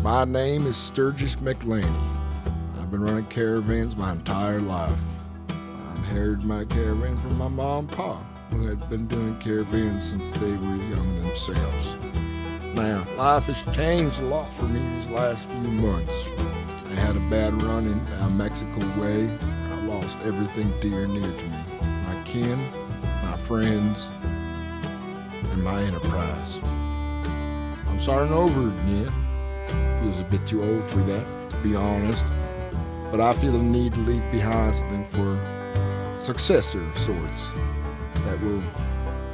My name is Sturgis Mclainy. I've been running caravans my entire life. I inherited my caravan from my mom and pa, who had been doing caravans since they were young themselves. Now, life has changed a lot for me these last few months. I had a bad run in Mexico way. I lost everything dear and near to me. My kin, my friends, and my enterprise. I'm starting over again. Feels a bit too old for that, to be honest. But I feel the need to leave behind something for a successor of sorts that will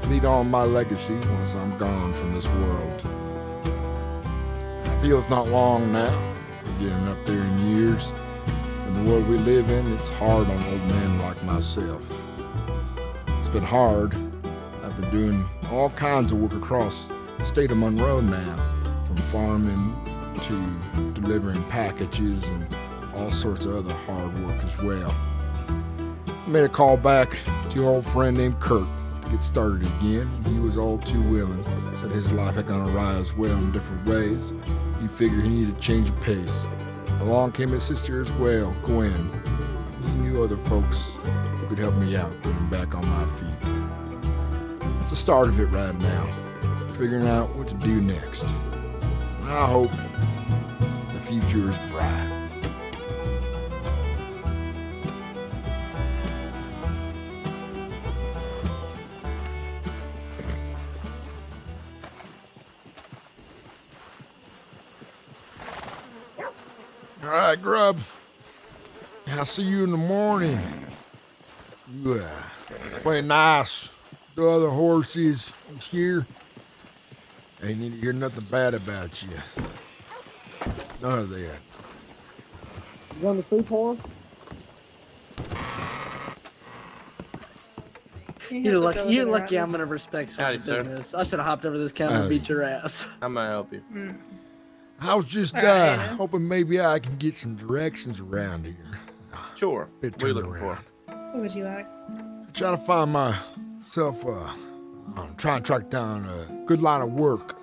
lead on my legacy once I'm gone from this world. I feel it's not long now. I'm getting up there in years. In the world we live in, it's hard on old men like myself. It's been hard. I've been doing all kinds of work across the state of Monroe now, from farming to delivering packages and all sorts of other hard work as well. I made a call back to an old friend named Kurt to get started again, and he was all too willing. Said his life had gone awry as well in different ways. He figured he needed a change of pace. Along came his sister as well, Gwen. He knew other folks who could help me out, getting back on my feet. That's the start of it right now, figuring out what to do next. And I hope the future is bright. All right, Grub. I'll see you in the morning. You play nice. The other horses is here. They need to hear nothing bad about you. None of that. You going to sleep, horse? You're lucky I'm gonna respect your business. I should have hopped over this counter and beat your ass. How may I help you? I was just hoping maybe I can get some directions around here. Sure. What are you looking for? What would you like? Trying to find myself, I'm trying to track down a good line of work.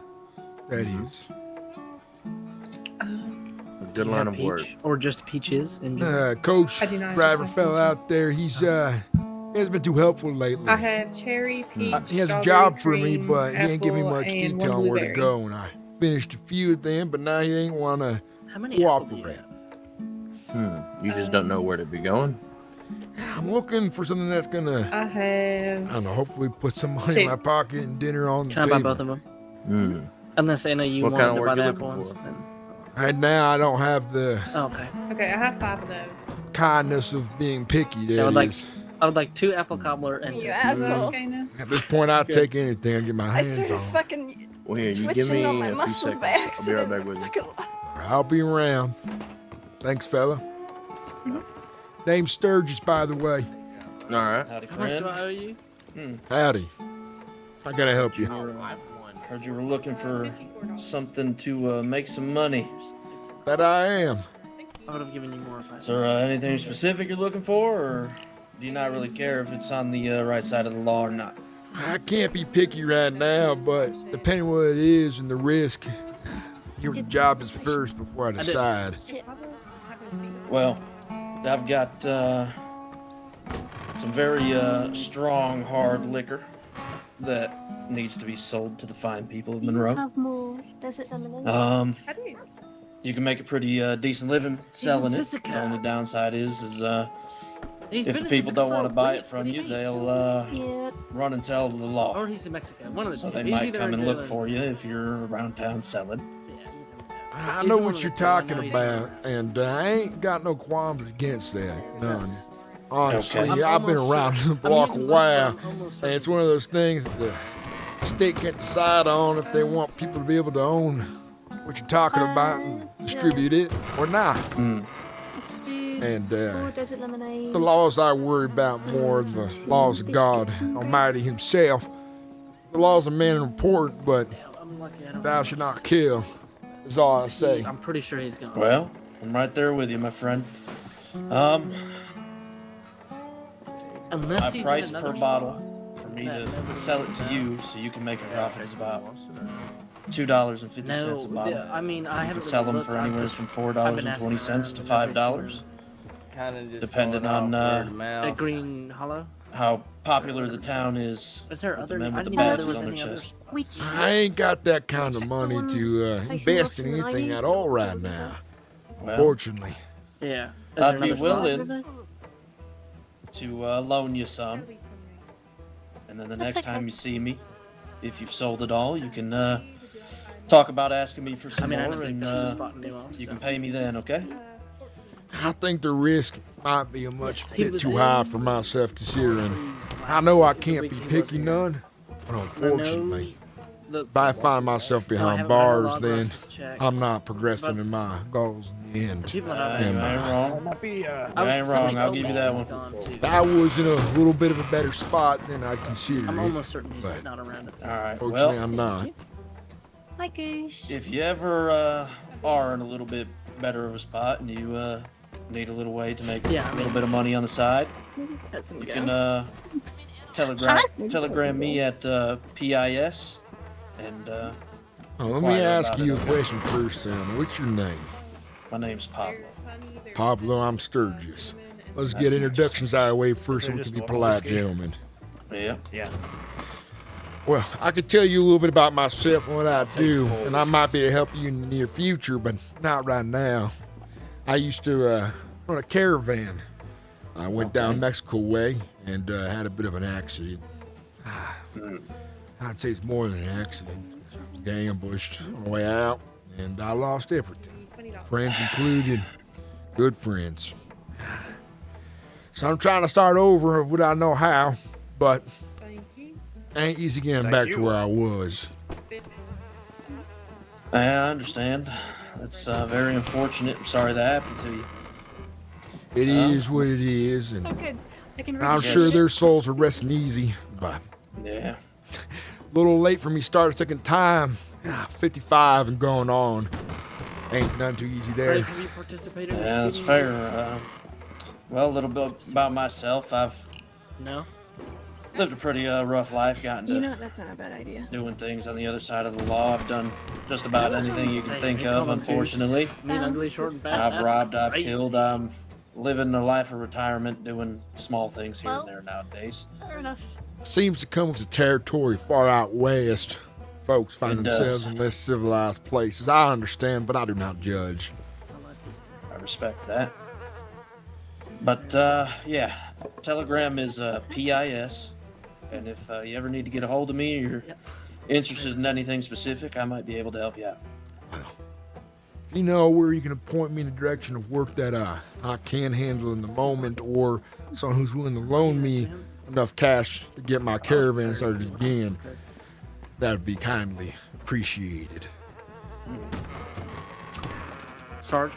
That is. A good line of work. Or just peaches. Coach, driver fella out there, he hasn't been too helpful lately. I have cherry, peach, He has a job for me, but he ain't giving me much detail on where to go, and I finished a few of them, but now he ain't want to cooperate. You just don't know where to be going? I'm looking for something that's gonna, I don't know, hopefully put some money in my pocket and dinner on the table. Can I buy both of them? Unless I know you wanted to buy the apple ones. Right now, I don't have the Okay, I have 5 of those. kindness of being picky. I would like 2 apple cobbler and You asshole. Okay, now. at this point, I'd take anything and get my I hands started on. fucking Well, here, you give twitching me on my a few muscles seconds. by I'll be right accident. back with you. I'll be around. Thanks, fella. Name's Sturgis, by the way. All right. Howdy, How much friend. do I owe you? Howdy. How can I help you? Heard you were looking for something to make some money. That I am. I would have given you more if I. Is there anything specific you're looking for, or do you not really care if it's on the right side of the law or not? I can't be picky right now, but depending what it is and the risk, your job is first before I decide. Well, I've got some very strong, hard liquor that needs to be sold to the fine people of Monroe. Have more desert lemonade. I do. You can make a pretty decent living selling it. Sissika. The only downside is He's if been the in people Sissika don't for want a to buy it week. from What do you, mean? they'll Yep. run and tell the law. Or he's in Mexico. One of the So two. they He's might either come and look doing- for you if you're around town selling. Yeah, I He's know one what of you're the two. I know talking he's about, and I ain't got no qualms against that. None. Honestly, Okay. I've been around the block a hitting while, both of them almost and it's one of those things that the state can't decide on if they want people to be able to own what you're talking about and distribute it or not. Stew, And 4 desert lemonade. the laws I worry about more than the laws of God Almighty Himself. The laws of men are important, but I'm lucky I don't. thou shalt not kill is all I say. I'm pretty sure he's gone. Well, I'm right there with you, my friend. Unless My he's in price another per spot. bottle for me to sell it to you so you can make a profit is about $2.50 No, a bottle. yeah, I mean, I You haven't can sell really them for looked, anywhere I've from just- $4.20 to $5, Kind of just depending going on, off word of At mouth. Green Hollow. how popular the town is. Is there with other? the men I with the didn't know there badges was on their any other. chest. Which I ain't got that kind of Check the money one to facing invest in Wilson and anything Ivy. at all right What was it now. called? Well, Fortunately. Yeah. Is I'd there be another spot? willing River? to loan you some, That'll be 29. and then the That's next okay. time you see me, if you've sold it all, you can talk about asking me for I some mean, I more, don't think and there's a spot in Nemo. you can pay me then, okay? I think the risk might be a much He bit was too in- high for myself considering. I know I can't be picky none, but unfortunately, if I find myself behind bars, then I'm not progressing in my goals in the end. You ain't wrong. Might be, You ain't wrong. I'll give you that one. if I was in a little bit of a better spot, then I'd consider I'm it. almost certain he's but not around it. All right. Fortunately, Well, I'm not. Hi, Goose. if you ever are in a little bit better of a spot and you need a little way to make Yeah, I a little mean- bit of money on the side, you can telegram me at PIS, and Oh, let me Quiet ask about you a it. question first, Sam. What's your name? my name's Pablo. Pablo, I'm Sturgis. Let's Nice get to meet you. introductions out of the way first so there we just can be one polite, whiskey? gentlemen. Yeah. Yeah. Well, I could tell you a little bit about myself and what I do, full and I might be able to help you in the near future, but not right now. I used to run a caravan. I went down Mexico way and had a bit of an accident. I'd say it's more than an accident. Got ambushed on the way out, and I lost everything. Friends included, good friends. So I'm trying to start over with what I know how, but Thank you. ain't easy getting Thank back you. to where I was. I understand. That's very unfortunate. I'm sorry that happened to you. It is what it is, and Oh, good. I can read I'm it. sure their souls are resting easy, but Yeah. a little late for me starting taking time. 55 and going on. Ain't none too easy there. Craig, have you participated in Yeah, that's any- fair. Well, a little bit about myself. I've No. lived a pretty rough life, gotten to You know, that's not a bad idea. doing things on the other side of the law. I've done just about anything you can Hey, think hey, of, come on, Goose. unfortunately. Mean, ugly, short, and fat. I've That's robbed, I've crazy. killed. I'm living a life of retirement, doing small things here and Well- there nowadays. Fair enough. Seems to come with the territory far out west. Folks find It does. themselves in less civilized places. I understand, but I do not judge. I respect that. But, yeah, Telegram is PIS. And if you ever need to get a hold of me or you're interested in anything specific, I might be able to help you out. If you know where you can point me in the direction of work that I can handle in the moment, or someone who's willing to loan me enough cash to get my caravan started again, that would be kindly appreciated. Sarge.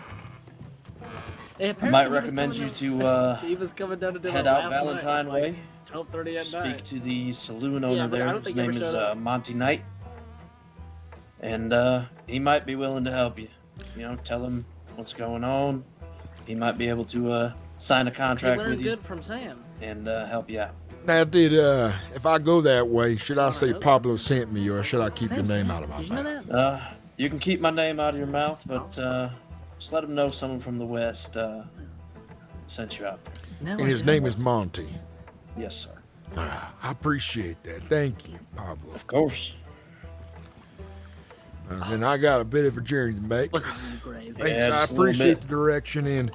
Hey, I apparently might he was recommend coming you down- to He was coming down to dinner head out last night at, Valentine like, Way. 12:30 at Speak night. to the saloon Yeah, owner but I there. don't His think he name ever is showed up. Monty Knight. And he might be willing to help you. You know, tell him what's going on. He might be able to sign a He contract learned with you good from Sam. and help you out. Now, if I go that way, should I say Pablo sent me, or should I keep your Sam's name good. out of my Did you know mouth? that? You can keep my name out of your mouth, but just let him know someone from the West sent you out there. No, And I his didn't. name is Monty. Yes, sir. I appreciate that. Thank you, Pablo. Of course. Then I got a bit of a journey to make. Wasn't in the grave. Thanks, Yeah, I just a little appreciate bit. the direction, and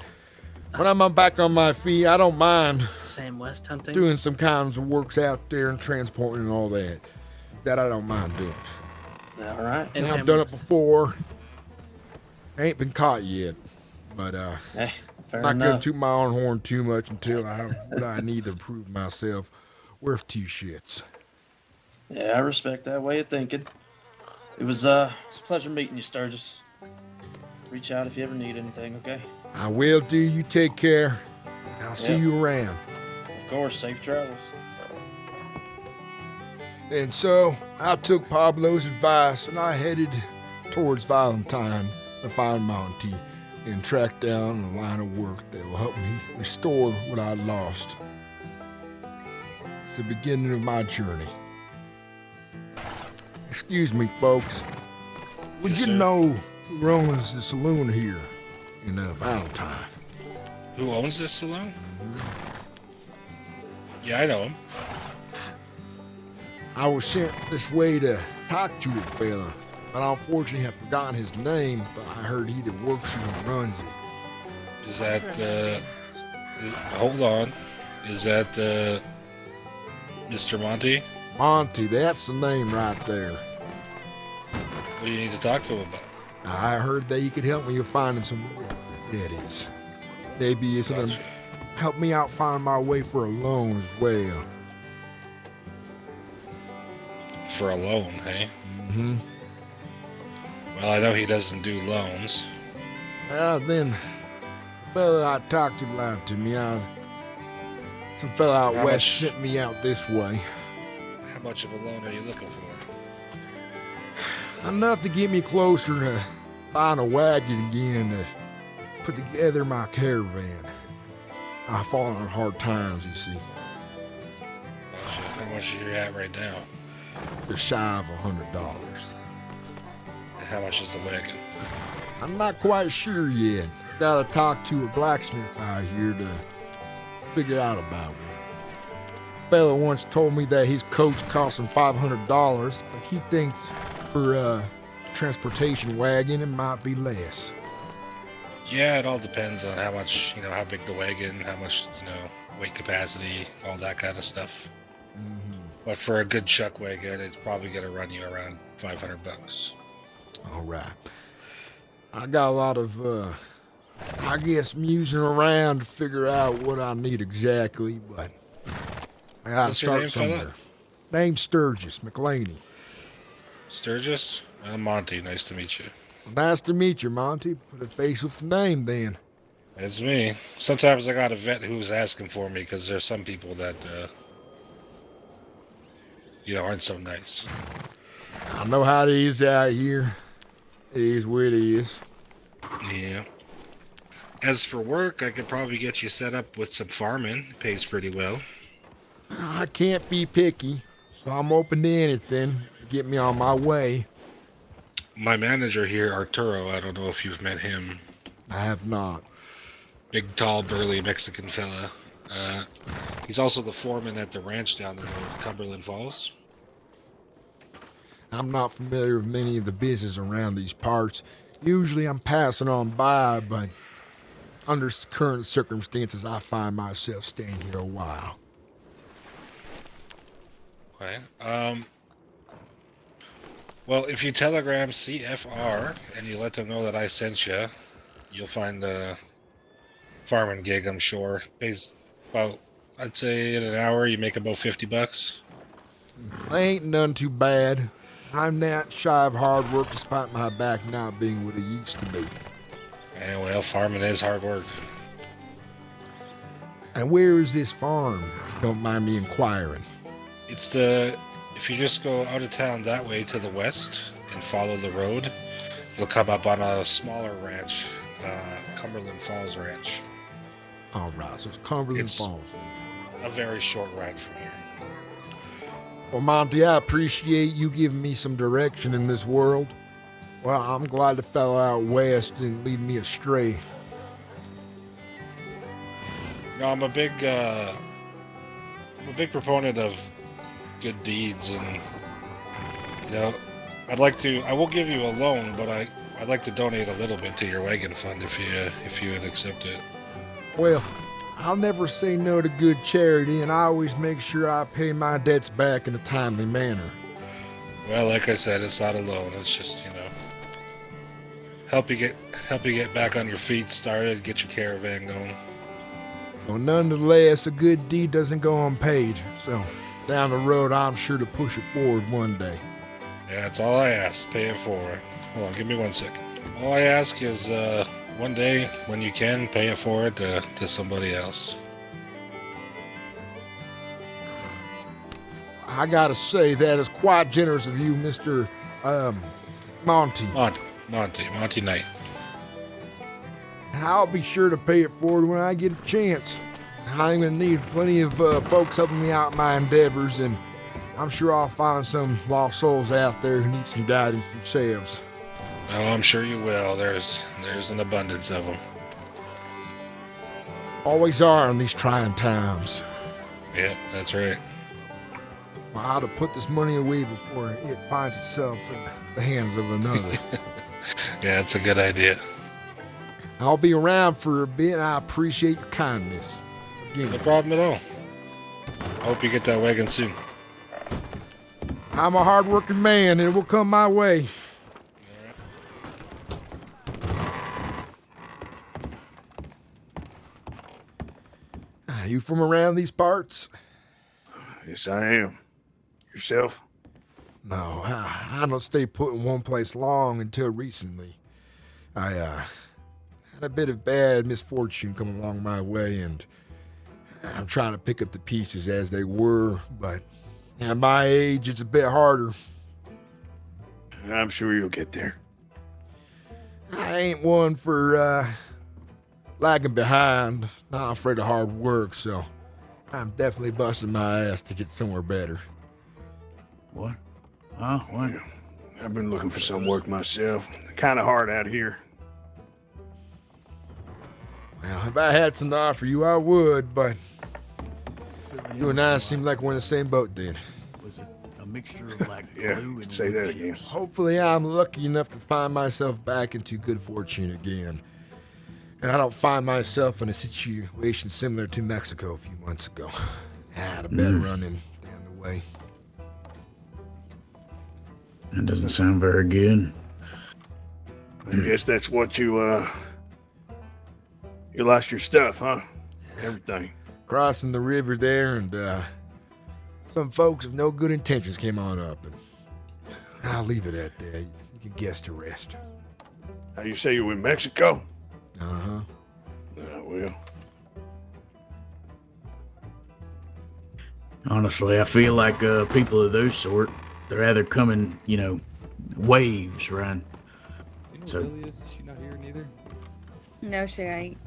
when I'm back on my feet, I don't mind Sam West hunting. doing some kinds of works out there and transporting and all that. That I don't mind doing. All right. And And I've Sam done it West. before. I ain't been caught yet, but Hey, fair not gonna enough. toot my own horn too much until I have what I need to prove myself worth two shits. Yeah, I respect that way of thinking. It was a pleasure meeting you, Sturgis. Reach out if you ever need anything, okay? I will do. You take care. I'll see Yeah. you around. Of course, safe travels. And so I took Pablo's advice and I headed towards Valentine to find Monty and track down a line of work that will help me restore what I lost. It's the beginning of my journey. Excuse me, folks. Would Yes, you sir. know who owns the saloon here in Valentine? Who owns this saloon? Yeah, I know him. I was sent this way to talk to a fella, but unfortunately have forgotten his name, but I heard he either works here or runs it. Is that, hold on. Is that, Mr. Monty? Monty, that's the name right there. What do you need to talk to him about? I heard that he could help me with finding some that is. Maybe it's gonna help me out find my way for a loan as well. For a loan, hey? Mm-hmm. Well, I know he doesn't do loans. Well, then, the fella I talked to lied to me. Some fella out How west much? sent me out this way. How much of a loan are you looking for? Enough to get me closer to find a wagon again to put together my caravan. I've fallen on hard times, you see. How much are you at right now? Just shy of $100. And how much is the wagon? I'm not quite sure yet. Gotta talk to a blacksmith out here to figure out about it. A fella once told me that his coach cost him $500, but he thinks for a transportation wagon it might be less. Yeah, it all depends on how much, how big the wagon, how much, weight capacity, all that kind of stuff. Mm-hmm. But for a good chuck wagon, it's probably going to run you around $500. All right. I got a lot of, musing around to figure out what I need exactly, but I gotta What's your start name, fella? somewhere. Name's Sturgis, Mclainy. Sturgis? I'm Monty. Nice to meet you. Nice to meet you, Monty. Put a face with the name, then. It's me. Sometimes I got a vet who's asking for me because there's some people that, aren't so nice. I know how it is out here. It is what it is. Yeah. As for work, I could probably get you set up with some farming. It pays pretty well. I can't be picky, so I'm open to anything to get me on my way. My manager here, Arturo, I don't know if you've met him. I have not. Big, tall, burly Mexican fella. He's also the foreman at the ranch down the road, Cumberland Falls. I'm not familiar with many of the business around these parts. Usually I'm passing on by, but under current circumstances, I find myself staying here a while. Okay. Well, if you telegram CFR and you let them know that I sent you, you'll find a farming gig, I'm sure. Pays about, I'd say in an hour you make about $50. Ain't none too bad. I'm not shy of hard work despite my back not being what it used to be. And well, farming is hard work. And where is this farm? Don't mind me inquiring. If you just go out of town that way to the west and follow the road, you'll come up on a smaller ranch, Cumberland Falls Ranch. All right, so it's Cumberland Falls. A very short ride from here. Well, Monty, I appreciate you giving me some direction in this world. Well, I'm glad the fellow out west didn't lead me astray. No, I'm a big proponent of good deeds, and I will give you a loan, but I'd like to donate a little bit to your wagon fund if you would accept it. Well, I'll never say no to good charity, and I always make sure I pay my debts back in a timely manner. Well, like I said, it's not a loan. It's just help you get back on your feet started, get your caravan going. Well, nonetheless, a good deed doesn't go unpaid, so down the road, I'm sure to push it forward one day. Yeah, that's all I ask. Pay it forward. Hold on, give me 1 second. All I ask is one day, when you can, pay it forward to somebody else. I gotta say, that is quite generous of you, Mr. Monty. Monty Knight. And I'll be sure to pay it forward when I get a chance. I'm gonna need plenty of folks helping me out in my endeavors, and I'm sure I'll find some lost souls out there who need some guidance themselves. Oh, I'm sure you will. There's an abundance of them. Always are in these trying times. Yep, that's right. Well, how to put this money away before it finds itself in the hands of another. Yeah, that's a good idea. I'll be around for a bit, and I appreciate your kindness. Again, No problem at all. Hope you get that wagon soon. I'm a hard-working man, and it will come my way. You from around these parts? Yes, I am. Yourself? No, I don't stay put in one place long until recently. I had a bit of bad misfortune come along my way, and I'm trying to pick up the pieces as they were, but at my age, it's a bit harder. I'm sure you'll get there. I ain't one for lagging behind, not afraid of hard work, so I'm definitely busting my ass to get somewhere better. What? Huh? What? I've been looking for some work myself. Kind of hard out here. Well, if I had some to offer you, I would, but you and I seem like we're in the same boat, then. Was it a mixture of like Yeah, glue and say that wood again. chips? Hopefully I'm lucky enough to find myself back into good fortune again. And I don't find myself in a situation similar to Mexico a few months ago. I had a bad run-in down the way. That doesn't sound very good. I guess that's what you lost your stuff, huh? Everything. Crossing the river there, and some folks of no good intentions came on up, and I'll leave it at that. You can guess the rest. Now you say you're in Mexico? Uh-huh. Well. Honestly, I feel like people of those sort, they're either coming, waves, right? So- Lily is she not here neither? No, she ain't.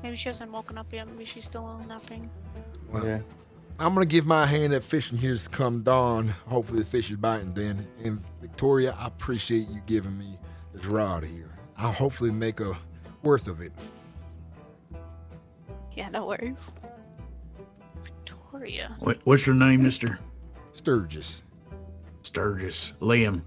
Maybe she hasn't woken up yet. Maybe she's still napping. Well, Yeah. I'm gonna give my hand at fishing here to come dawn. Hopefully the fish is biting then. And Victoria, I appreciate you giving me this rod here. I'll hopefully make a worth of it. Yeah, no worries. Victoria. What's your name, Mr. Sturgis. Sturgis? Liam.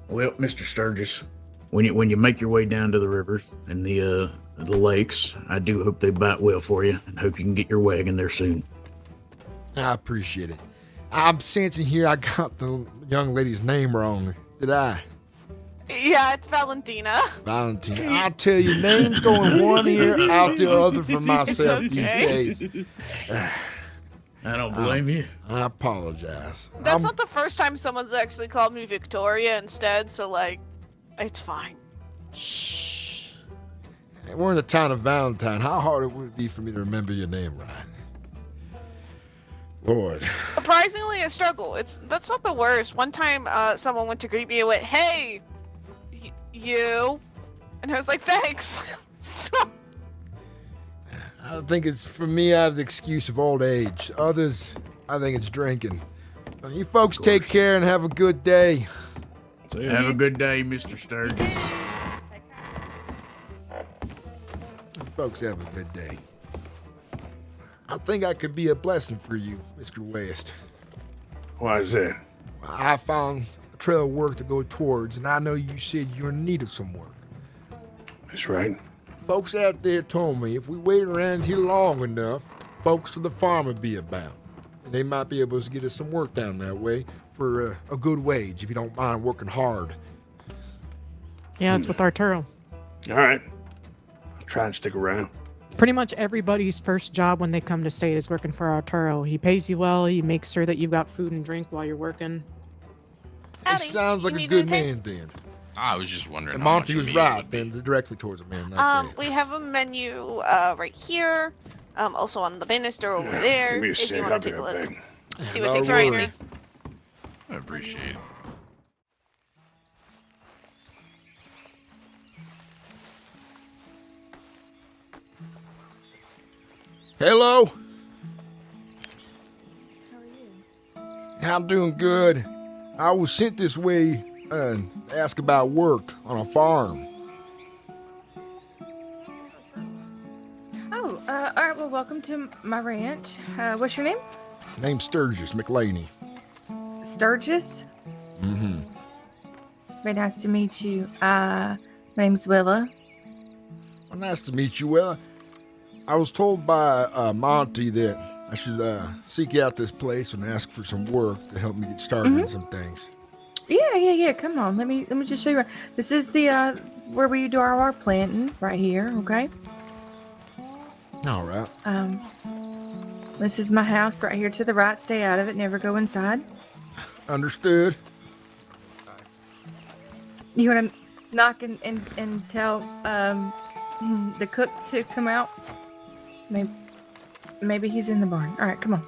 Well, Mr. Sturgis, when you make your way down to the rivers and the lakes, I do hope they bite well for you, and hope you can get your wagon there soon. I appreciate it. I'm sensing here I got the young lady's name wrong. Did I? Yeah, it's Valentina. Valentina. I tell you, names going one ear out the other for myself It's these okay. days. I don't blame you. I apologize. That's not the first time someone's actually called me Victoria instead, so it's fine. Shh. We're in the town of Valentine. How hard it would be for me to remember your name right? Lord. Surprisingly, a struggle. That's not the worst. One time, someone went to greet me and went, "Hey, you," and I was like, "Thanks." So, I think it's, for me, I have the excuse of old age. Others, I think it's drinking. You folks take care and have a good day. Have a good day, Mr. Sturgis. You folks have a good day. I think I could be a blessing for you, Mr. West. Why is that? I found a trail of work to go towards, and I know you said you're in need of some work. That's right. Folks out there told me if we wait around here long enough, folks to the farm would be about. And they might be able to get us some work down that way for a good wage, if you don't mind working hard. Yeah, it's with Arturo. All right. I'll try and stick around. Pretty much everybody's first job when they come to state is working for Arturo. He pays you well. He makes sure that you've got food and drink while you're working. It Howdy. sounds like You a need good anything? man then. I was just wondering. And how Monty much was a meal right, would be. then directly towards a man like that. we have a menu right here. Also on the banister over there. Give me a If sec. you I'll want to be take a right look. back. See what No takes your worries. fancy. I appreciate it. Hello? How are you? I'm doing good. I was sent this way ask about work on a farm. Oh, all right. Well, welcome to my ranch. What's your name? Name's Sturgis, Mclainy. Sturgis. Mm-hmm. Very nice to meet you. My name's Willa. Well, nice to meet you, Willa. I was told by Monty that I should seek out this place and ask for some work to help me get started in some things. Yeah. Come on. Let me just show you. This is the where we do our planting right here. Okay. All right. This is my house right here to the right. Stay out of it. Never go inside. Understood. You want to knock and tell the cook to come out? Maybe he's in the barn. All right, come on.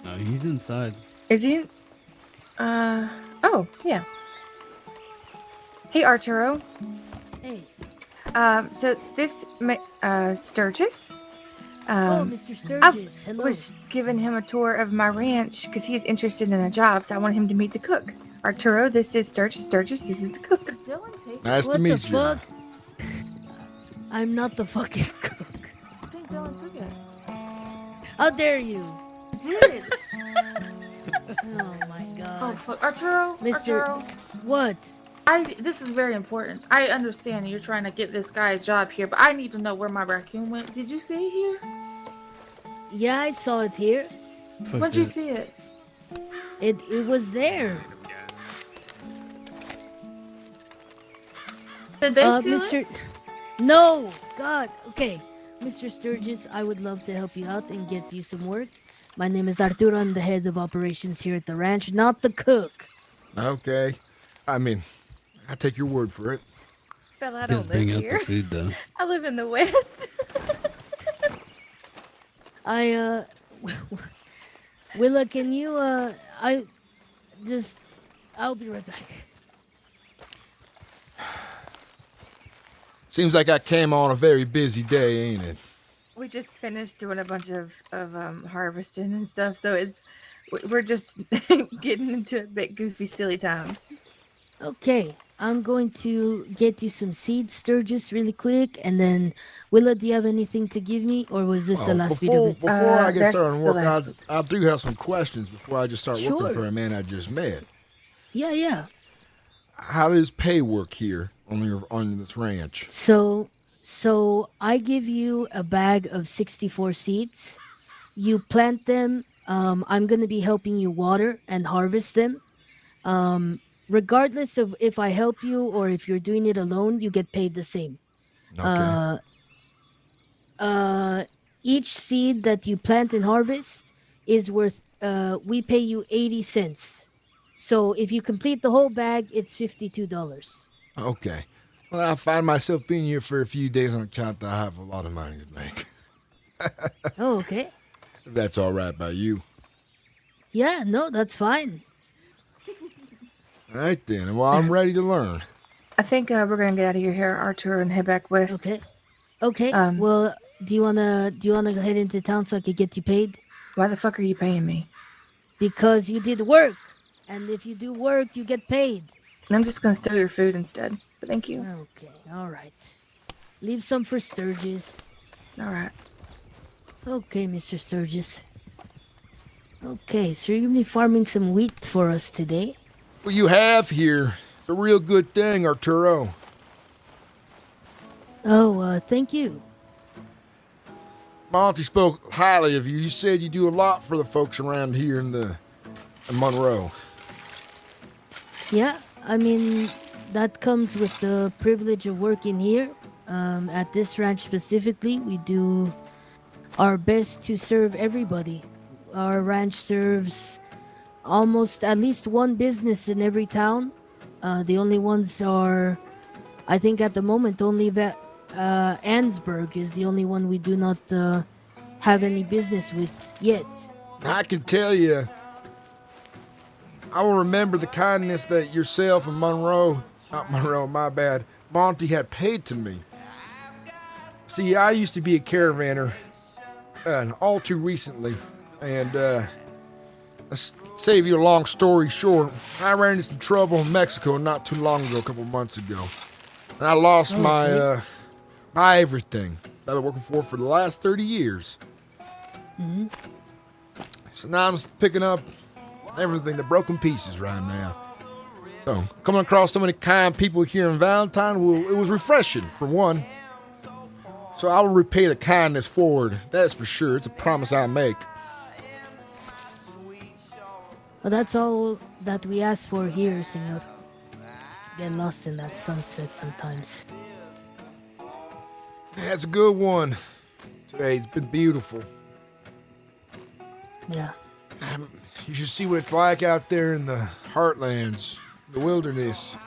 No, he's inside. Is he? Oh, yeah. Hey, Arturo. Hey. So this, Sturgis. Mr. Sturgis, I hello. was giving him a tour of my ranch because he's interested in a job, so I want him to meet the cook. Arturo, this is Sturgis. Sturgis, this is the cook. Nice to What meet the you. fuck? I'm not the fucking cook. I think Dylan took it. How dare you? I did. Oh my god. Oh, fuck. Arturo? Mr. Arturo? What? This is very important. I understand you're trying to get this guy a job here, but I need to know where my raccoon went. Did you see it here? Yeah, I saw it here. When'd you see it? It was there. Did they steal Mr. it? No! God. Okay. Mr. Sturgis, I would love to help you out and get you some work. My name is Arturo. I'm the head of operations here at the ranch, not the cook. Okay. I mean, I take your word for it. Fell out Just on bring live out here. the food, though. I live in the West. Willa, can you, I'll be right back. Seems like I came on a very busy day, ain't it? We just finished doing a bunch of harvesting and stuff, so we're just getting into a bit goofy, silly time. Okay, I'm going to get you some seeds, Sturgis, really quick, and then, Willa, do you have anything to give me, or was this the last bit of it? Before I get that's started on the work, last- I do have some questions before I just start Sure. working for a man I just met. Yeah. How does pay work here on this ranch? So I give you a bag of 64 seeds. You plant them. I'm going to be helping you water and harvest them. Regardless of if I help you or if you're doing it alone, you get paid the same. Okay. Each seed that you plant and harvest is worth, we pay you 80 cents. So if you complete the whole bag, it's $52. Okay. Well, I find myself being here for a few days on account that I have a lot of money to make. Oh, okay. If that's all right by you. Yeah, no, that's fine. All right then. Well, I'm ready to learn. I think we're gonna get out of here, Arturo, and head back west. Okay. Well, do you wanna go head into town so I could get you paid? Why the fuck are you paying me? Because you did work, and if you do work, you get paid. I'm just gonna steal your food instead. But thank you. Okay. All right. Leave some for Sturgis. All right. Okay, Mr. Sturgis. Okay, so you're gonna be farming some wheat for us today. What you have here, it's a real good thing, Arturo. Oh, thank you. Monty spoke highly of you. You said you do a lot for the folks around here in Monroe. Yeah, I mean, that comes with the privilege of working here. At this ranch specifically, we do our best to serve everybody. Our ranch serves almost at least one business in every town. The only ones are, I think at the moment, only Ansburg is the only one we do not have any business with yet. I can tell you, I will remember the kindness that yourself and Monty had paid to me. See, I used to be a caravaner, all too recently, and Save you a long story short, I ran into some trouble in Mexico not too long ago, a couple months ago. And I lost my everything that I've been working for the last 30 years. Mm-hmm. So now I'm picking up everything, the broken pieces right now. So, coming across so many kind people here in Valentine, it was refreshing, for one. So I will repay the kindness forward, that is for sure. It's a promise I'll make. Well, that's all that we ask for here, senor. Get lost in that sunset sometimes. That's a good one. Today, it's been beautiful. Yeah. You should see what it's like out there in the heartlands, the wilderness.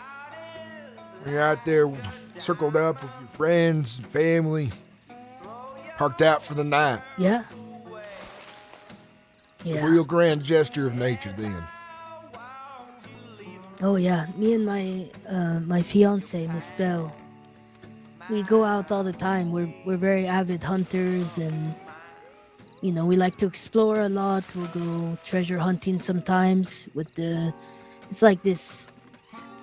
When you're out there circled up with your friends and family, parked out for the night. Yeah. A real grand gesture of nature then. Oh yeah, me and my fiance, Miss Belle, we go out all the time. We're very avid hunters, and we like to explore a lot. We'll go treasure hunting sometimes with it's like this,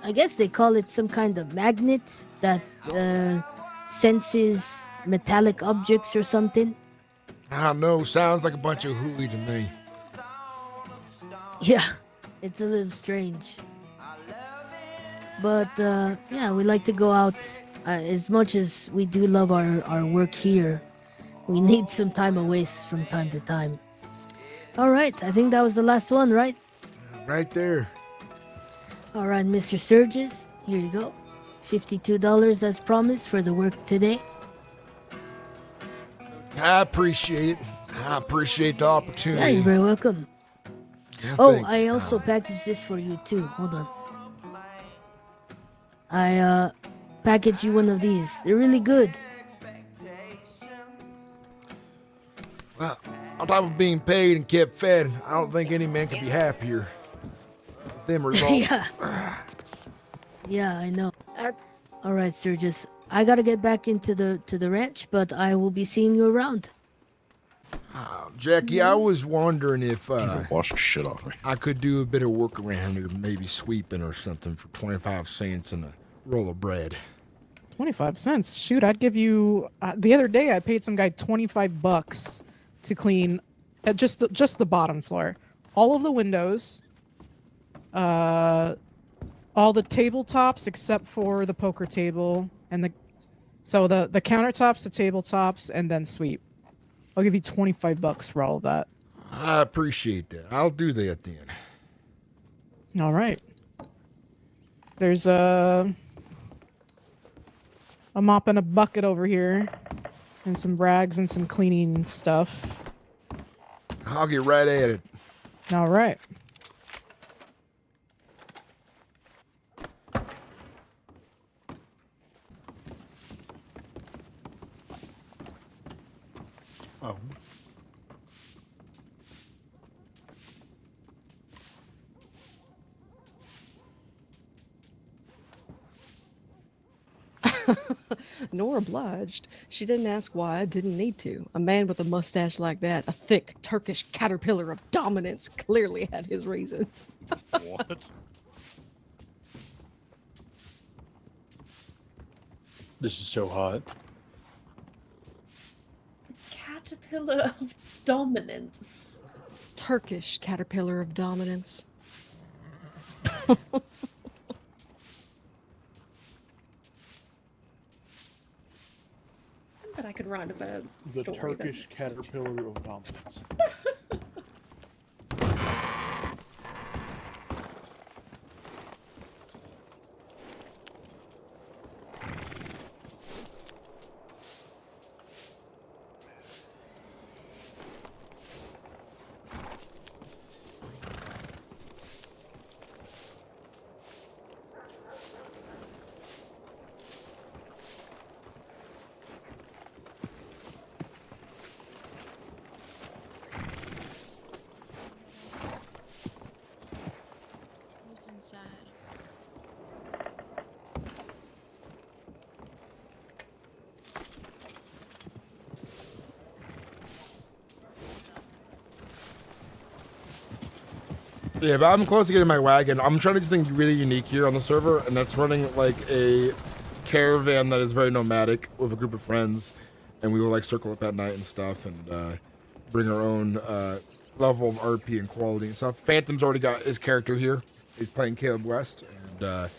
I guess they call it some kind of magnet that senses metallic objects or something. I don't know, sounds like a bunch of hooey to me. Yeah, it's a little strange. But yeah, we like to go out. As much as we do love our work here, we need some time away from time to time. All right, I think that was the last one, right? Right there. All right, Mr. Sturgis, here you go. $52 as promised for the work today. I appreciate it. I appreciate the opportunity. Yeah, you're very welcome. Yeah, oh, I also packaged this for you too. Hold on. I packaged you one of these. They're really good. Well, on top of being paid and kept fed, I don't think any man could be happier with them results. Yeah. Yeah, I know. All right, Sturgis. I gotta get back into the ranch, but I will be seeing you around. Jackie, I was wondering if wash the shit off me. I could do a bit of work around here, maybe sweeping or something for 25 cents and a roll of bread. 25 cents? Shoot, I'd give you... the other day, I paid some guy $25 to clean just the bottom floor. All of the windows, all the tabletops except for the poker table, and the countertops, the tabletops, and then sweep. I'll give you $25 for all of that. I appreciate that. I'll do that then. All right. There's a mop and a bucket over here, and some rags and some cleaning stuff. I'll get right at it. All right. Oh. Nor obliged. She didn't ask why. I didn't need to. A man with a mustache like that, a thick Turkish caterpillar of dominance, clearly had his reasons. What? This is so hot. Caterpillar of dominance. Turkish caterpillar of dominance. That I could write about The story Turkish caterpillar of dominance. Yeah, but I'm close to getting my wagon. I'm trying to do something really unique here on the server, and that's running like a caravan that is very nomadic with a group of friends, and we will like circle up at night and stuff, and bring our own level of RP and quality and stuff. Phantom's already got his character here. He's playing Caleb West, and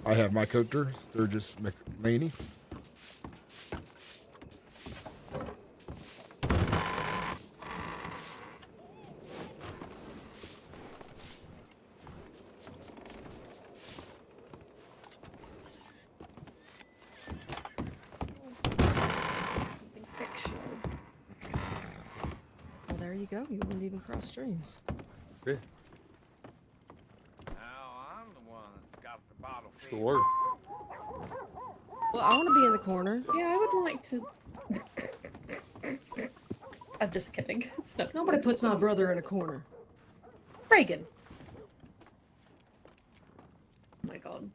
I have my character, Sturgis Mclainy. Something fictional. Well, there you go. You wouldn't even cross streams. Yeah. Sure. Well, I want to be in the corner. Yeah, I would like to. I'm just kidding. It's not. Nobody puts my brother in a corner. Reagan. Oh my god.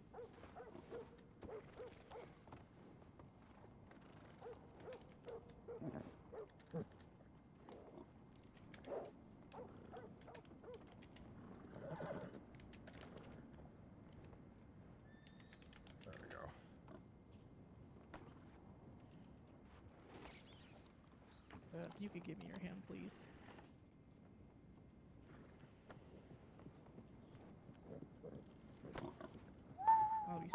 If you could give me your hand, please. I'll be $6.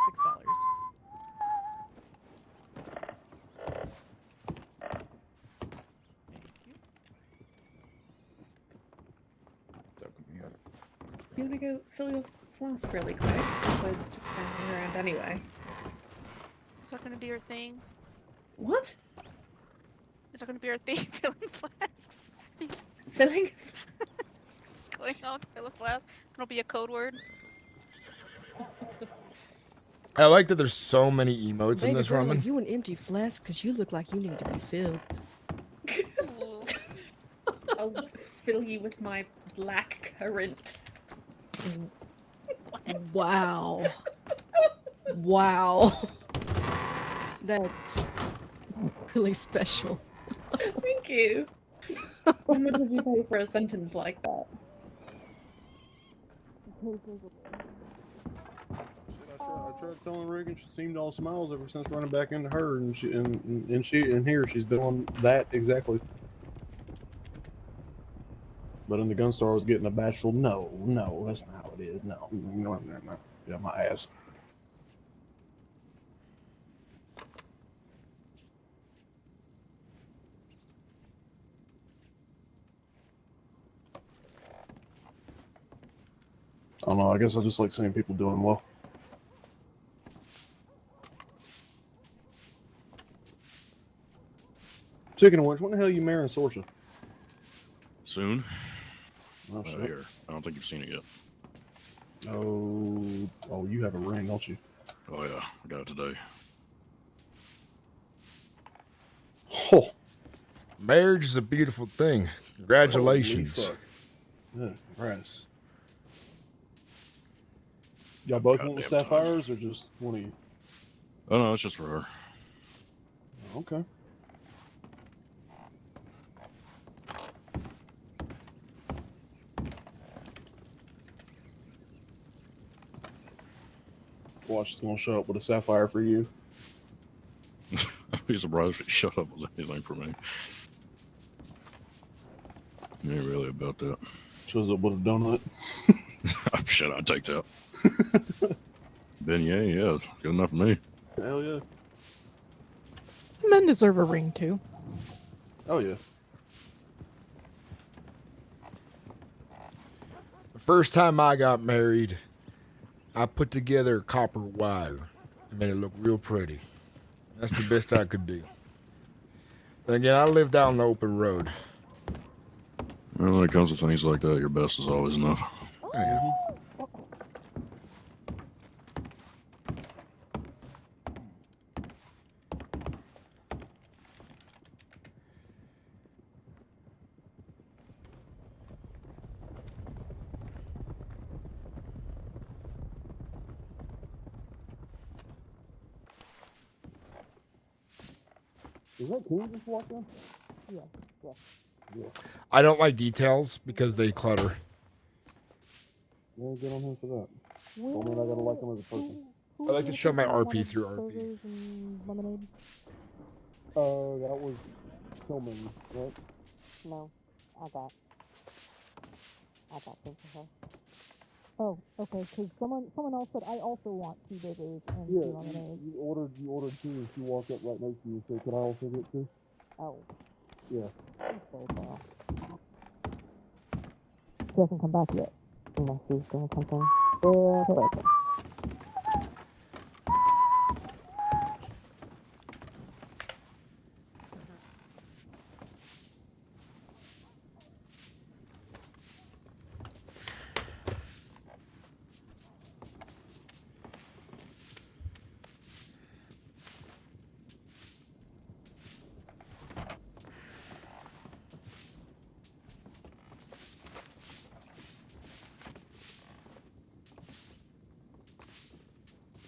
You want to go fill your flask really quick since we're just standing around anyway? Is that gonna be your thing? What? Is that gonna be our thing? Filling flasks? Filling? Going on to fill a flask? That'll be a code word. I like that there's so many emotes in Baby this girl, are ramen. you an empty flask? Because you look like you need to be filled. I'll fill you with my black currant. Wow. Wow. That's really special. Thank you. How much would you pay for a sentence like that? I tried telling Reagan she seemed all smiles ever since running back into her, and here she's doing that exactly. But in the gun store, I was getting a bashful. No, that's not how it is. No. Yeah, my ass. I don't know. I guess I just like seeing people doing well. Speaking of which, when the hell are you marrying Sorsha? Soon. Oh, shit. Here. I don't think you've seen it yet. Oh, you have a ring, don't you? Oh yeah, I got it today. Oh. Marriage is a beautiful thing. Congratulations. Yeah, congrats. Y'all both want the sapphires, or just one of you? Oh no, it's just for her. Okay. Watch, she's gonna show up with a sapphire for you. I'd be surprised if it shut up with anything for me. It ain't really about that. Shows up with a donut. Shit, I'd take that. Beignet, yeah, good enough for me. Hell yeah. Men deserve a ring too. Oh yeah. The first time I got married, I put together copper wire and made it look real pretty. That's the best I could do. Then again, I lived out on the open road. Well, when it comes to things like that, your best is always enough. Oh, yeah. Is that King just walked in? Yeah. I don't like details because they clutter. Yeah, good on him for that. Don't mean I gotta like him as a person. I like to show my RP through RP. That was Tillman, right? No, I got things for her. Oh, okay. Because someone else said I also want 2 burgers and 2 lemonade. You ordered 2, and she walked up right next to you and said, "Can I also get 2?" Oh, Yeah. okay, well. She hasn't come back yet. Unless she's doing something. Okay.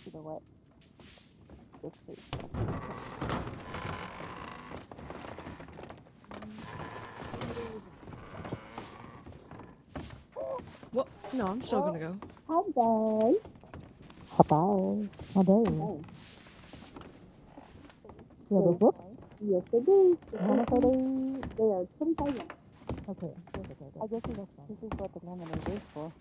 You know what? What? No, I'm still gonna go. Hi, bye. How dare you? You have those books? Yes, I do. How much are they? They are 25. Okay. I guess this is what the lemonade is for.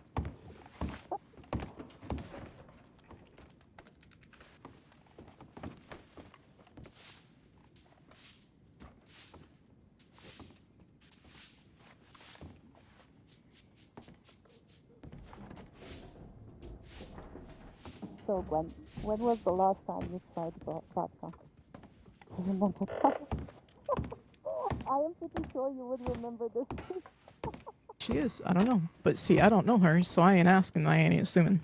So, Gwen, when was the last time you tried vodka? I am pretty sure you would remember this. She is. I don't know. But see, I don't know her, so I ain't asking. I ain't assuming.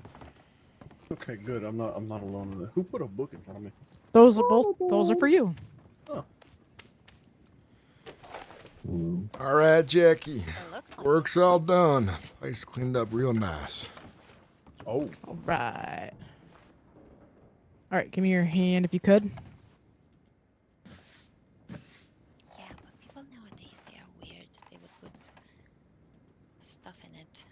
Okay, good. I'm not alone in that. Who put a book in front of me? Those are for you. Oh. All right, Jackie. Work's all done. Place cleaned up real nice. Oh. All right. All right, give me your hand if you could. Yeah, but people nowadays, they are weird. They would put stuff in it.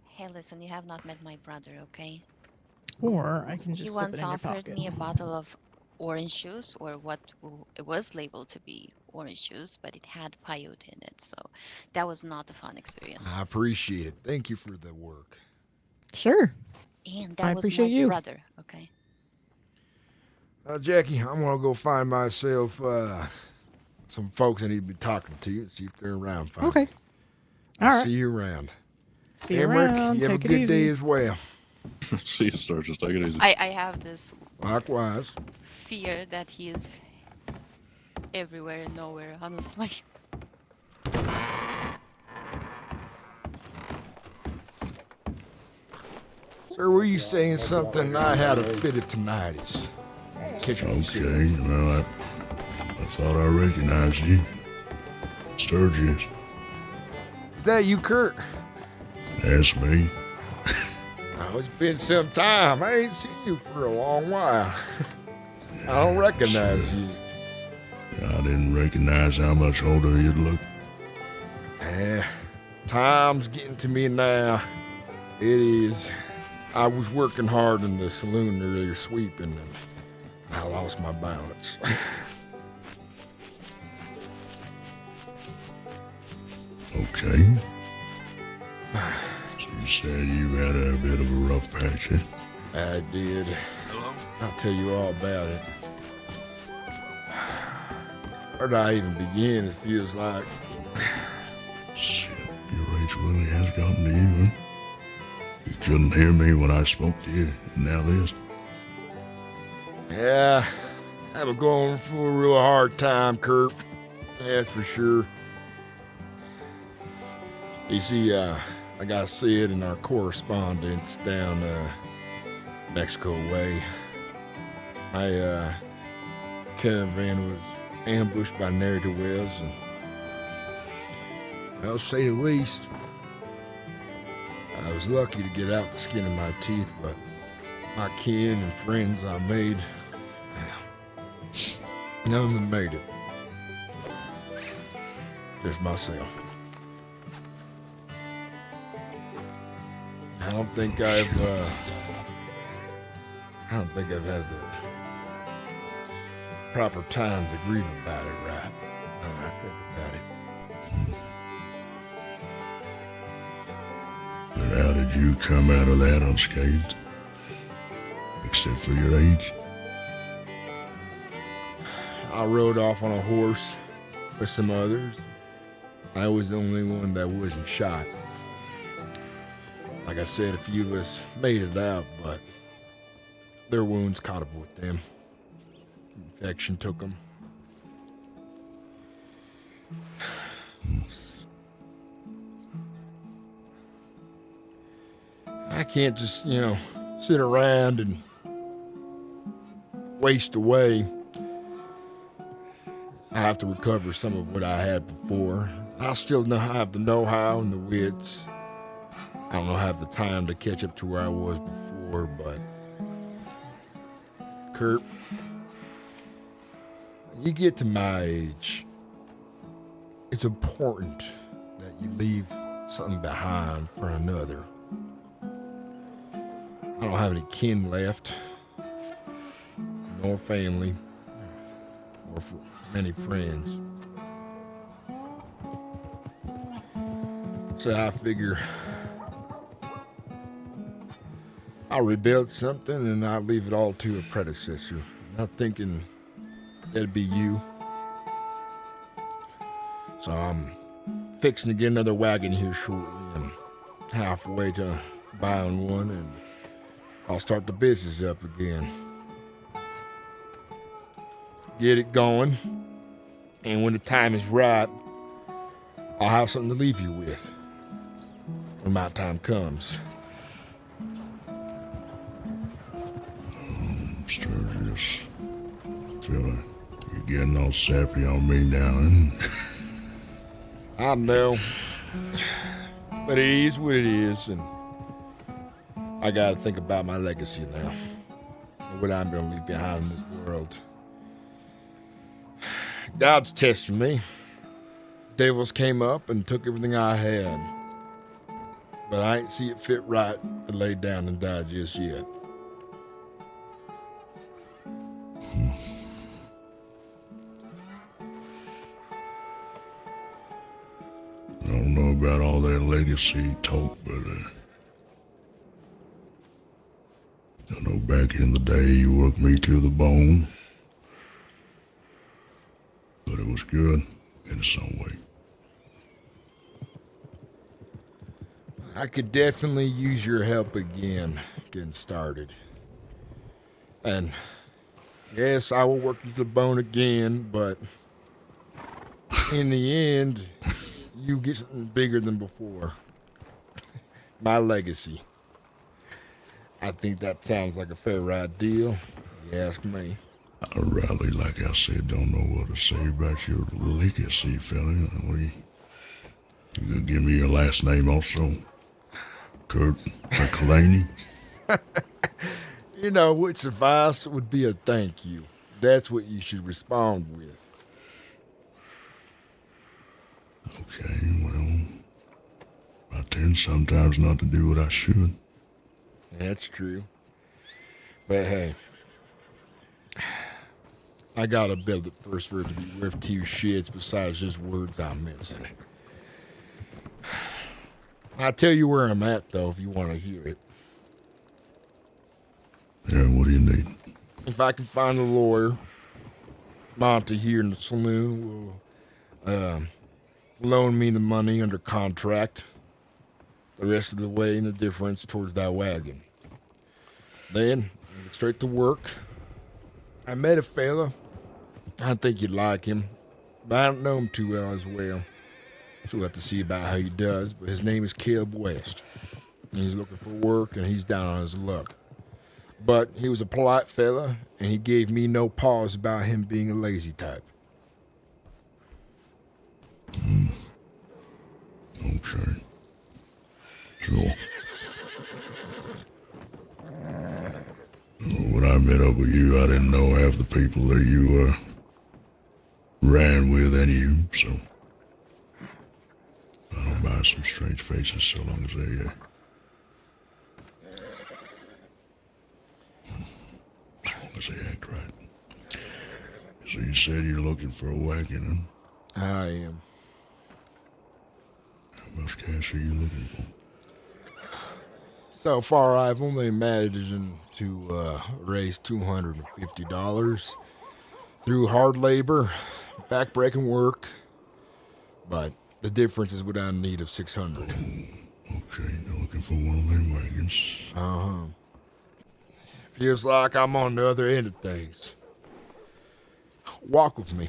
Hey, listen, you have not met my brother, okay? Or I can He just slip once it in your offered pocket. me a bottle of orange juice, or what it was labeled to be orange juice, but it had peyote in it, so that was not a fun experience. I appreciate it. Thank you for the work. Sure. And I that was appreciate my you. brother, okay? Jackie, I'm gonna go find myself some folks I need to be talking to and see if they're around. Finally. Okay. I'll All right. see you around. See you Emmerich, around. you have Take a it good easy. day as well. See you, Sturgis. Take it easy. I have this Likewise. fear that he is everywhere and nowhere, honestly. Sir, were you saying something? I had a fit of tinnitus. Okay, well, I thought I recognized you. Sturgis. Is that you, Kurt? That's me. Oh, it's been some time. I ain't seen you for a long while. I don't recognize you. I didn't recognize how much older you look. Time's getting to me now. It is. I was working hard in the saloon earlier, sweeping, and I lost my balance. Okay. So you said you had a bit of a rough patch, eh? I did. Hello? I'll tell you all about it. Where do I even begin? It feels like. Shit, your age really has gotten to you, huh? You couldn't hear me when I spoke to you, and now this. Yeah, I've been going through a real hard time, Kurt. That's for sure. You see, like I said in our correspondence down Mexico way, my caravan was ambushed by ne'er-do-wells, and I'll say the least, I was lucky to get out the skin of my teeth, but my kin and friends I made, none of them made it. just myself. I don't think I've had the proper time to grieve about it, right? Now that I think about it. But how did you come out of that unscathed? Except for your age? I rode off on a horse with some others. I was the only one that wasn't shot. Like I said, a few of us made it out, but their wounds caught up with them. Infection took them. I can't just, sit around and waste away. I have to recover some of what I had before. I still have the know-how and the wits. I don't have the time to catch up to where I was before, but Kurt, when you get to my age, it's important that you leave something behind for another. I don't have any kin left, nor family, or many friends. So I figure I'll rebuild something and I'll leave it all to a predecessor. I'm thinking that'd be you. So I'm fixing to get another wagon here shortly. I'm halfway to buying one and I'll start the business up again. Get it going. And when the time is right, I'll have something to leave you with when my time comes. Sturgis, fella, you're getting all sappy on me now, and I know, but it is what it is, and I gotta think about my legacy now, and what I'm gonna leave behind in this world. God's testing me. Devils came up and took everything I had, but I ain't see it fit right to lay down and die just yet. I don't know about all that legacy talk, but I know back in the day you worked me to the bone, but it was good in some way. I could definitely use your help again, getting started. And yes, I will work you to the bone again, but in the end, you get something bigger than before. My legacy. I think that sounds like a fair right deal, if you ask me. I really, like I said, don't know what to say about your legacy, fella. You gonna give me your last name also? Kurt Mclainy? What suffice would be a thank you. That's what you should respond with. Okay, well, I tend sometimes not to do what I should. That's true. But hey, I gotta build it first for it to be worth two shits besides just words I'm missing. I'll tell you where I'm at, though, if you want to hear it. Yeah, what do you need? If I can find a lawyer, Monty here in the saloon will loan me the money under contract. The rest of the way and the difference towards that wagon. Then, I get straight to work. I met a fella. I think you'd like him, but I don't know him too well as well. So we'll have to see about how he does, but his name is Caleb West. He's looking for work, and he's down on his luck. But he was a polite fella, and he gave me no pause about him being a lazy type. Okay. Sure. When I met up with you, I didn't know half the people that you ran with any of you, so some strange faces so long as they, as they act right. So you said you're looking for a wagon, huh? I am. How much cash are you looking for? So far, I've only managed to raise $250 through hard labor, backbreaking work, but the difference is what I need of 600. Okay, you're looking for one of them wagons. Uh-huh. Feels like I'm on the other end of things. Walk with me.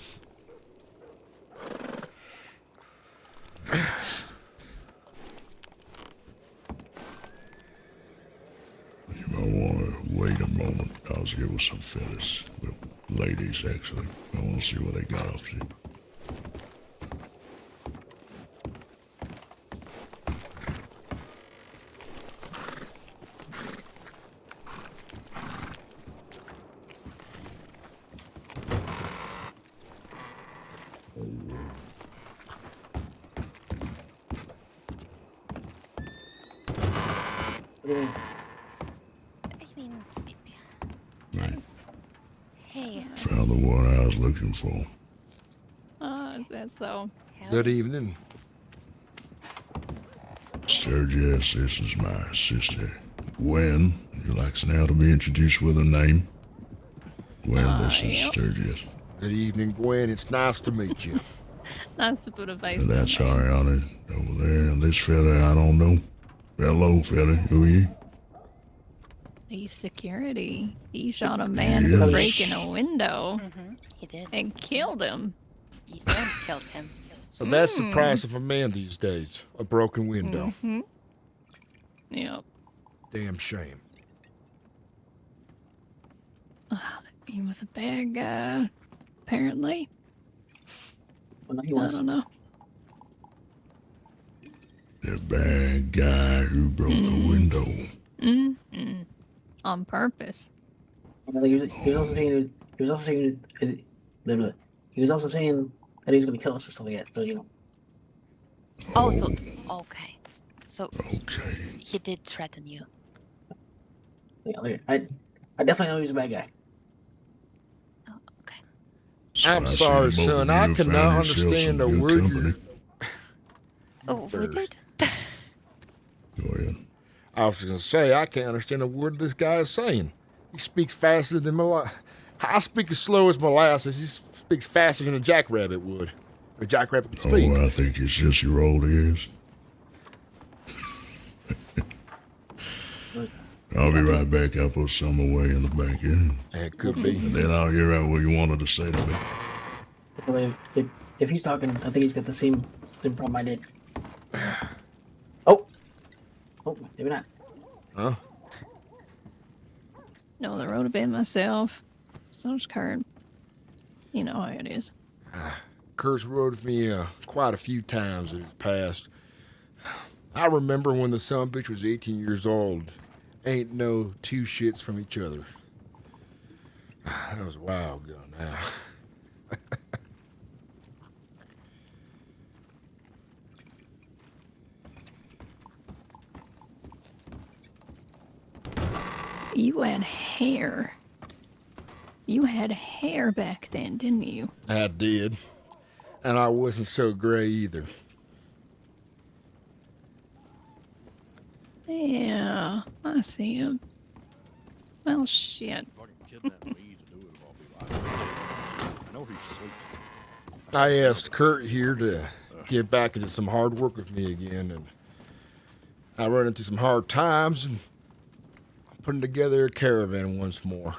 You might want to wait a moment. I was here with some fellas. Well, ladies, actually. I want to see what they got off to. Hey. Found the one I was looking for. Is that so? Good evening. Sturgis, this is my sister, Gwen. Would you like now to be introduced with her name? Gwen, this is Yep. Sturgis. Good evening, Gwen. It's nice to meet you. Nice to put a face And on that's it. Ariana over there. And this fella, I don't know. Hello, fella. Who are you? He's security. He shot a man Yes. for breaking a window. He did. And killed him. You don't killed him. So that's the price of a man these days. A broken window. Mm-hmm. Yep. Damn shame. He was a bad guy, apparently. Well, he I was. don't know. The bad guy who broke a window. Mm-hmm. On purpose. Well, he was also saying he was also saying he was also saying that he was going to kill us and stuff like that. So you know. Oh, so okay. So okay. He did threaten you. Yeah, I definitely know he's a bad guy. I'm I see sorry, both son. of you I have cannot found yourselves understand a some good word company. Oh, we did. Go ahead. I was going to say, I can't understand a word this guy is saying. He speaks faster than I speak as slow as molasses. He speaks faster than a jackrabbit would. A jackrabbit could speak. Oh, I think it's just your old ears. I'll be right back. I'll put some away in the back here. It could be. And then I'll hear out what you wanted to say to me. Well, if he's talking, I think he's got the same problem I did. Oh, maybe not. Huh? No, the road a bit myself. So's Kurt. You know how it is. Kurt's rode with me quite a few times in his past. I remember when the sumbitch was 18 years old. Ain't no two shits from each other. That was a while ago now. You had hair. You had hair back then, didn't you? I did. And I wasn't so gray either. Yeah, I see him. Well, shit. I asked Kurt here to get back into some hard work with me again, and I run into some hard times, and I'm putting together a caravan once more.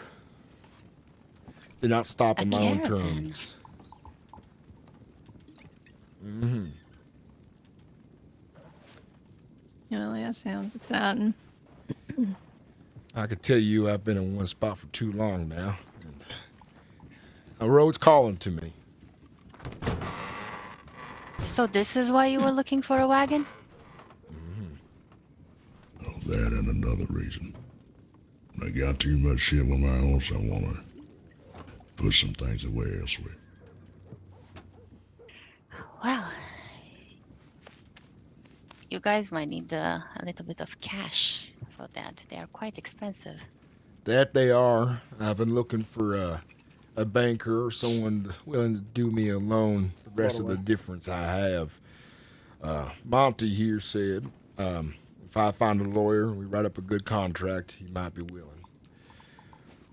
Did not stop on my own terms. Mm-hmm. Well, that sounds exciting. I could tell you I've been in one spot for too long now. And a road's calling to me. So this is why you were looking for a wagon? Oh, that and another reason. I got too much shit with my own, so I want to put some things away elsewhere. guys might need a little bit of cash for that. They are quite expensive. That they are. I've been looking for a banker or someone willing to do me a loan. The rest of the difference I have. Monty here said, if I find a lawyer, we write up a good contract, he might be willing.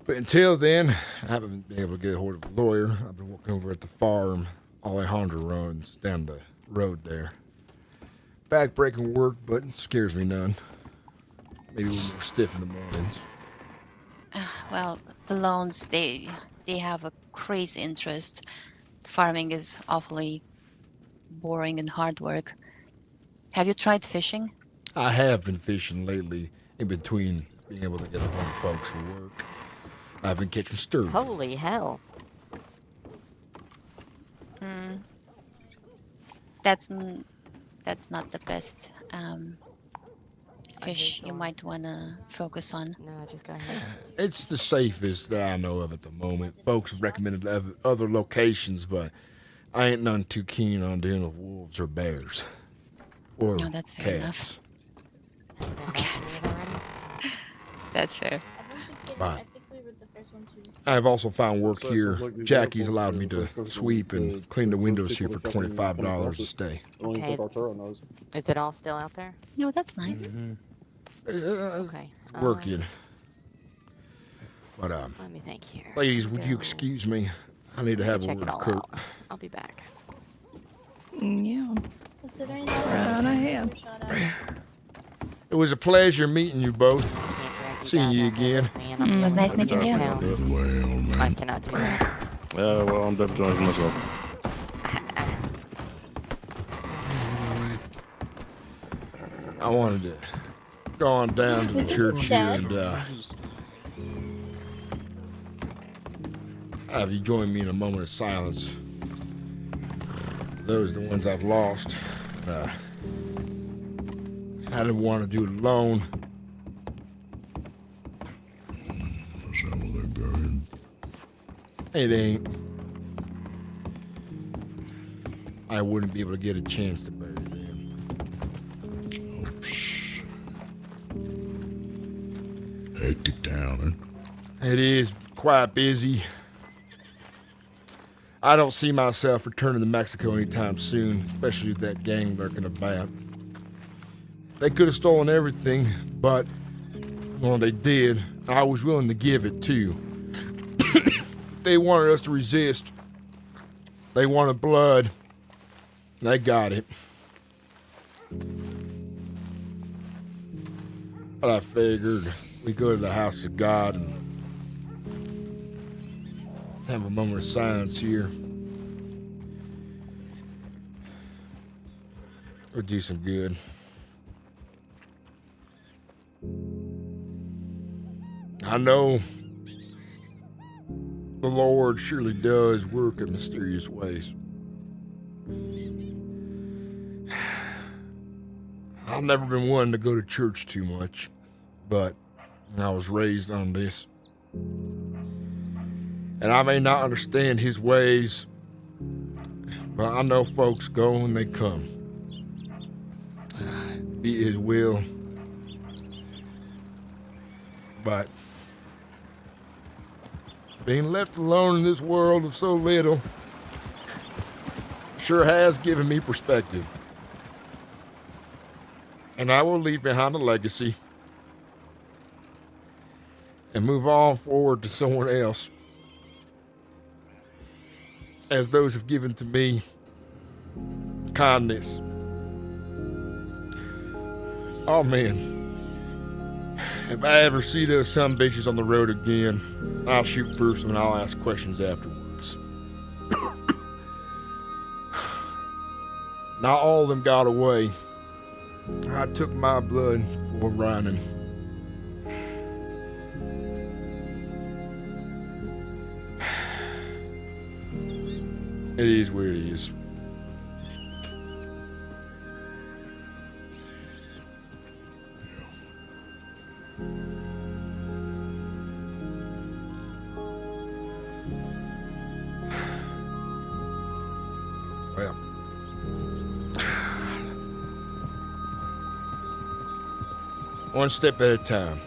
But until then, I haven't been able to get a hold of a lawyer. I've been working over at the farm Alejandro runs down the road there. Back-breaking work, but it scares me none. Maybe a little more stiff in the mornings. Well, the loans, they have a crazy interest. Farming is awfully boring and hard work. Have you tried fishing? I have been fishing lately in between being able to get a hold of folks for work. I've been catching sturgeon. Holy hell. That's not the best fish you might want to focus on. No, just go ahead. It's the safest that I know of at the moment. Folks have recommended other locations, but I ain't none too keen on dealing with wolves or bears. Or No, that's fair cats. Cats. That's fair. But I've also found work here. Jackie's allowed me to sweep and clean the windows here for $25 a stay. Okay, is it all still out there? No, that's nice. Okay. Working. But Let me think here. ladies, would you excuse me? I need to have a Check word it with all Kurt. out. I'll be back. Yeah. Considering Right on ahead. It was a pleasure meeting you both. Seeing you again. It was nice meeting you. I cannot do that. Yeah, well, I'm deputizing myself. I wanted to go on down to the church here and have you join me in a moment of silence. Those are the ones I've lost. I didn't want to do it alone. It ain't. I wouldn't be able to get a chance to bury them. Hectic town, huh? It is quite busy. I don't see myself returning to Mexico anytime soon, especially with that gang lurking about. They could have stolen everything, but, well, they did. I was willing to give it too. They wanted us to resist. They wanted blood. They got it. But I figured we go to the house of God and have a moment of silence here. It would do some good. I know the Lord surely does work in mysterious ways. I've never been one to go to church too much, but I was raised on this. And I may not understand his ways, but I know folks go when they come. Be his will. But being left alone in this world of so little sure has given me perspective. And I will leave behind a legacy and move on forward to someone else, as those have given to me kindness. Oh man, if I ever see those sumbitches on the road again, I'll shoot first and I'll ask questions afterwards. Not all of them got away. I took my blood for running. It is what it is. Well, One step at a time.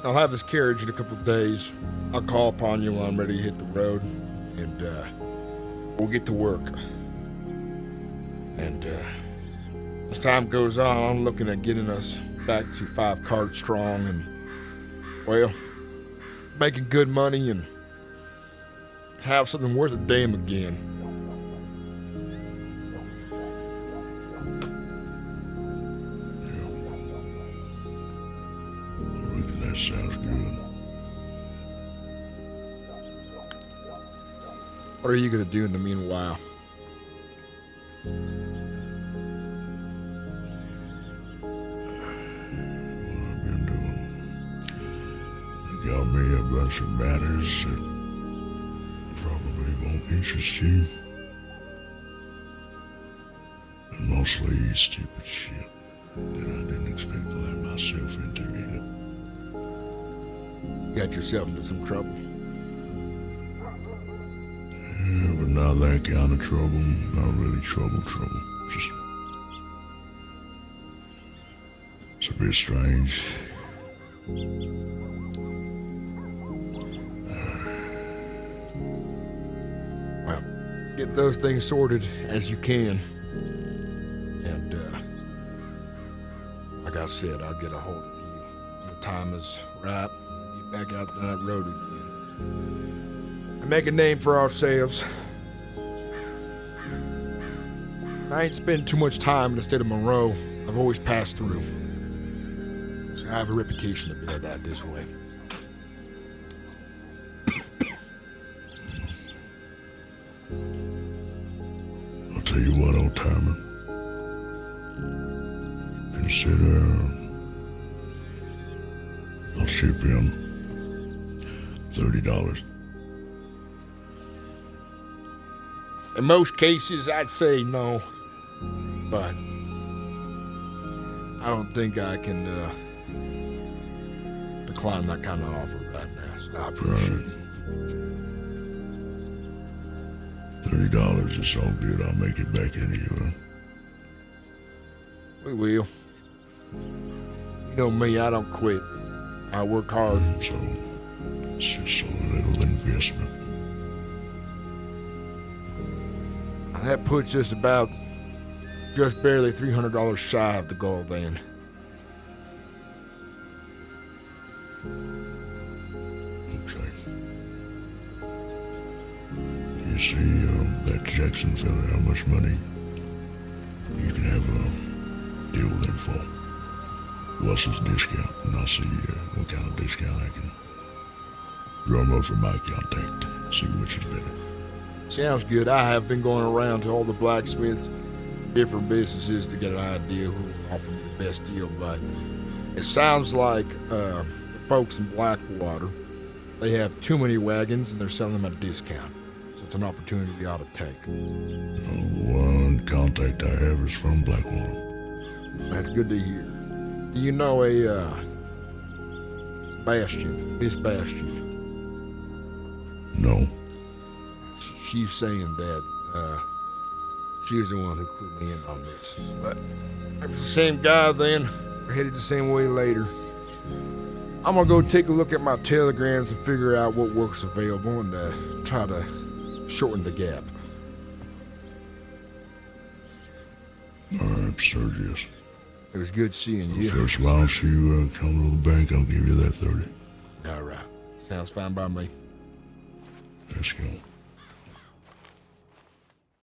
I'll have this carriage in a couple of days. I'll call upon you when I'm ready to hit the road, and we'll get to work. And as time goes on, I'm looking at getting us back to 5 cards strong and, well, making good money and have something worth a damn again. That sounds good. What are you gonna do in the meanwhile? What I've been doing. They got me a bunch of matters that probably won't interest you. And mostly stupid shit that I didn't expect to let myself into either. Got yourself into some trouble. Yeah, but not that kind of trouble. Not really trouble. Just... It's a bit strange. Well, get those things sorted as you can. And, like I said, I'll get a hold of you when the time is right. Back out to that road again and make a name for ourselves. I ain't spent too much time in the state of Monroe. I've always passed through, so I have a reputation to bear that this way. I'll tell you what, old timer. Consider I'll ship him $30. In most cases, I'd say no, but I don't think I can decline that kind of offer right now, so I appreciate it. $30, it's all good. I'll make it back into you, huh? We will. You know me, I don't quit. I work hard. So, it's just a little investment. That puts us about just barely $300 shy of the goal then. Okay. You see, that Jackson fella, how much money you can have a deal with him for? What's his discount? And I'll see what kind of discount I can drum up for my contact. See which is better. Sounds good. I have been going around to all the blacksmiths, different businesses to get an idea who will offer me the best deal, but it sounds like the folks in Blackwater, they have too many wagons and they're selling them at a discount. So it's an opportunity we ought to take. The one contact I have is from Blackwater. That's good to hear. Do you know a Bastion, Miss Bastion? No. She's saying that she was the one who clued me in on this. But if it's the same guy, then we're headed the same way later. I'm gonna go take a look at my telegrams and figure out what work's available and try to shorten the gap. All right, Sturgis. It was good seeing you. First, why don't you come to the bank? I'll give you that 30. All right. Sounds fine by me. Let's go.